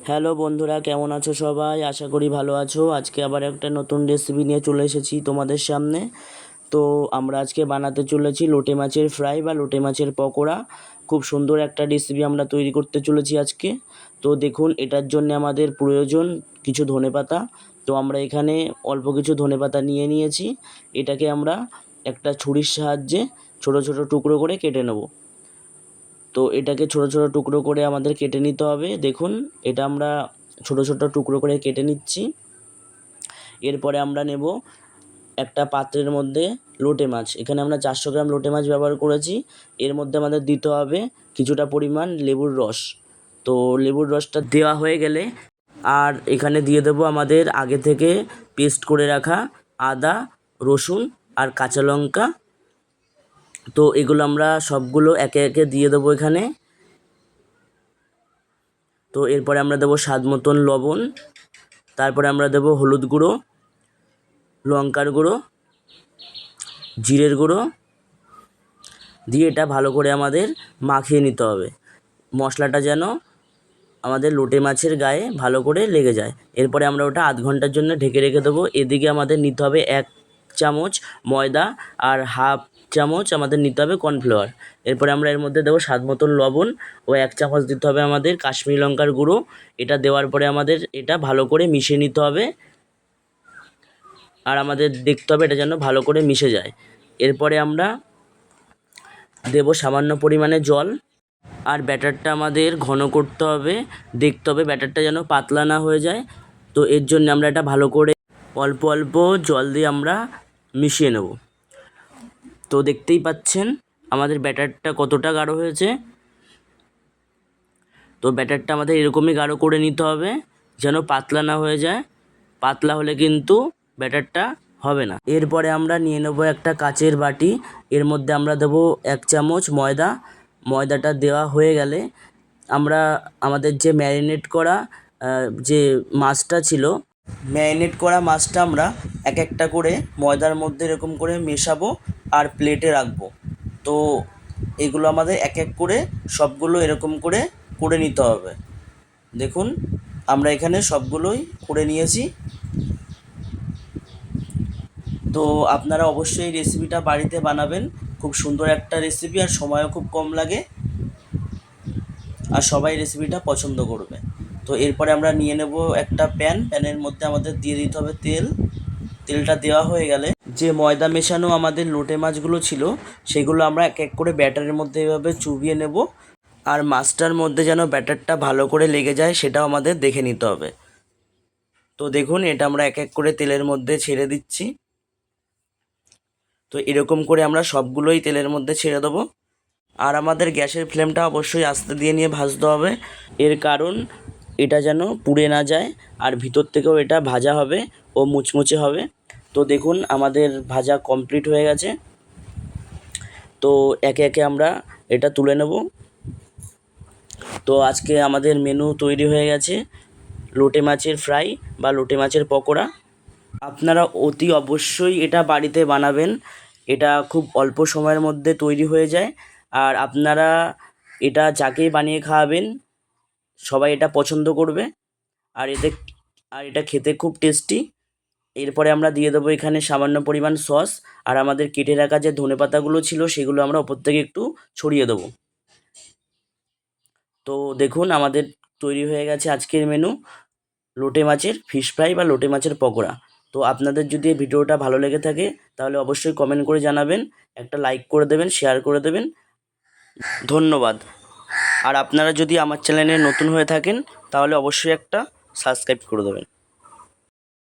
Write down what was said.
Hello বন্ধুরা, কেমন আছো সবাই? আশা করি ভালো আছো। আজকে আবার একটা নতুন রেসিপি নিয়ে চলে এসেছি তোমাদের সামনে। তো আমরা আজকে বানাতে চলেছি লোটে মাছের ফ্রাই বা লোটে মাছের পকোড়া। খুব সুন্দর একটা রেসিপি আমরা তৈরি করতে চলেছি আজকে। তো দেখুন, এটার জন্য আমাদের প্রয়োজন কিছু ধনেপাতা। তো আমরা এখানে অল্প কিছু ধনেপাতা নিয়ে নিয়েছি। এটাকে আমরা একটা ছুরির সাহায্যে ছোট ছোট টুকরো করে কেটে নেব। তো এটাকে ছোট ছোট টুকরো করে আমাদের কেটে নিতে হবে। দেখুন, এটা আমরা ছোট ছোট টুকরো করে কেটে নিচ্ছি। এরপরে আমরা নেব একটা পাত্রের মধ্যে লোটে মাছ। এখানে আমরা 400 গ্রাম লোটে মাছ ব্যবহার করেছি। এর মধ্যে আমাদের দিতে হবে কিছুটা পরিমাণ লেবুর রস। তো লেবুর রসটা দেওয়া হয়ে গেলে আর এখানে দিয়ে দেবো আমাদের আগে থেকে পেস্ট করে রাখা আদা, রসুন আর কাঁচা লঙ্কা। তো এগুলো আমরা সবগুলো একে একে দিয়ে দেবো এখানে। তো এরপরে আমরা দেবো স্বাদ মতন লবণ। তারপরে আমরা দেবো হলুদ গুঁড়ো, লঙ্কার গুঁড়ো, জিরের গুঁড়ো দিয়ে এটা ভালো করে আমাদের মাখিয়ে নিতে হবে। মশলাটা যেন আমাদের লোটে মাছের গায়ে ভালো করে লেগে যায়। এরপরে আমরা ওটা আধ ঘন্টার জন্য ঢেকে রেখে দেবো। এদিকে আমাদের নিতে হবে 1 চামচ ময়দা আর হাফ চামচ আমাদের নিতে হবে কর্নফ্লাওয়ার। এরপরে আমরা এর মধ্যে দেবো স্বাদ মতন লবণ ও 1 চামচ দিতে হবে আমাদের কাশ্মীরি লঙ্কার গুঁড়ো। এটা দেওয়ার পরে আমাদের এটা ভালো করে মিশিয়ে নিতে হবে আর আমাদের দেখতে হবে এটা যেন ভালো করে মিশে যায়। এরপরে আমরা দেবো সামান্য পরিমাণে জল। আর ব্যাটারটা আমাদের ঘন করতে হবে। দেখতে হবে ব্যাটারটা যেন পাতলা না হয়ে যায়। তো এর জন্য আমরা এটা ভালো করে অল্প অল্প জল দিয়ে আমরা মিশিয়ে নেব। তো দেখতেই পাচ্ছেন আমাদের ব্যাটারটা কতটা গাঢ় হয়েছে। তো ব্যাটারটা আমাদের এরকমই গাঢ় করে নিতে হবে যেন পাতলা না হয়ে যায়। পাতলা হলে কিন্তু ব্যাটারটা হবে না। এরপরে আমরা নিয়ে নেব একটা কাচের বাটি। এর মধ্যে আমরা দেবো 1 চামচ ময়দা। ময়দাটা দেওয়া হয়ে গেলে আমরা আমাদের যে ম্যারিনেট করা যে মাছটা ছিল, ম্যারিনেট করা মাছটা আমরা এক একটা করে ময়দার মধ্যে এরকম করে মেশাবো আর প্লেটে রাখবো। তো এগুলো আমাদের এক এক করে সবগুলো এরকম করে করে নিতে হবে। দেখুন, আমরা এখানে সবগুলোই করে নিয়েছি। তো আপনারা অবশ্যই এই রেসিপিটা বাড়িতে বানাবেন। খুব সুন্দর একটা রেসিপি আর সময়ও খুব কম লাগে আর সবাই রেসিপিটা পছন্দ করবে। তো এরপরে আমরা নিয়ে নেব একটা প্যানের মধ্যে আমাদের দিয়ে দিতে হবে তেল। তেলটা দেওয়া হয়ে গেলে যে ময়দা মেশানো আমাদের লোটে মাছগুলো ছিল সেগুলো আমরা এক এক করে ব্যাটারের মধ্যে এভাবে চুবিয়ে নেব। আর মাছটার মধ্যে যেন ব্যাটারটা ভালো করে লেগে যায় সেটাও আমাদের দেখে নিতে হবে। তো দেখুন, এটা আমরা এক এক করে তেলের মধ্যে ছেড়ে দিচ্ছি। তো এরকম করে আমরা সবগুলোই তেলের মধ্যে ছেড়ে দেবো। আর আমাদের গ্যাসের ফ্লেমটা অবশ্যই আস্তে দিয়ে নিয়ে ভাজতে হবে। এর কারণ এটা যেন পুড়ে না যায় আর ভিতর থেকেও এটা ভাজা হবে ও মুচমুচে হবে। তো দেখুন, আমাদের ভাজা কমপ্লিট হয়ে গেছে। তো একে একে আমরা এটা তুলে নেব। তো আজকে আমাদের মেনু তৈরি হয়ে গেছে লোটে মাছের ফ্রাই বা লোটে মাছের পকোড়া। আপনারা অতি অবশ্যই এটা বাড়িতে বানাবেন। এটা খুব অল্প সময়ের মধ্যে তৈরি হয়ে যায়। আর আপনারা এটা যাকেই বানিয়ে খাওয়াবেন সবাই এটা পছন্দ করবে। আর এটা খেতে খুব টেস্টি। এরপরে আমরা দিয়ে দেবো এখানে সামান্য পরিমাণ সস। আর আমাদের কেটে রাখা যে ধনেপাতাগুলো ছিল সেগুলো আমরা ওপর থেকে একটু ছড়িয়ে দেবো। তো দেখুন, আমাদের তৈরি হয়ে গেছে আজকের মেনু লোটে মাছের ফিশ ফ্রাই বা লোটে মাছের পকোড়া। তো আপনাদের যদি এই ভিডিওটা ভালো লেগে থাকে তাহলে অবশ্যই কমেন্ট করে জানাবেন, একটা লাইক করে দেবেন, শেয়ার করে দেবেন। ধন্যবাদ। আর আপনারা যদি আমার চ্যানেলে নতুন হয়ে থাকেন তাহলে অবশ্যই একটা সাবস্ক্রাইব করে দেবেন।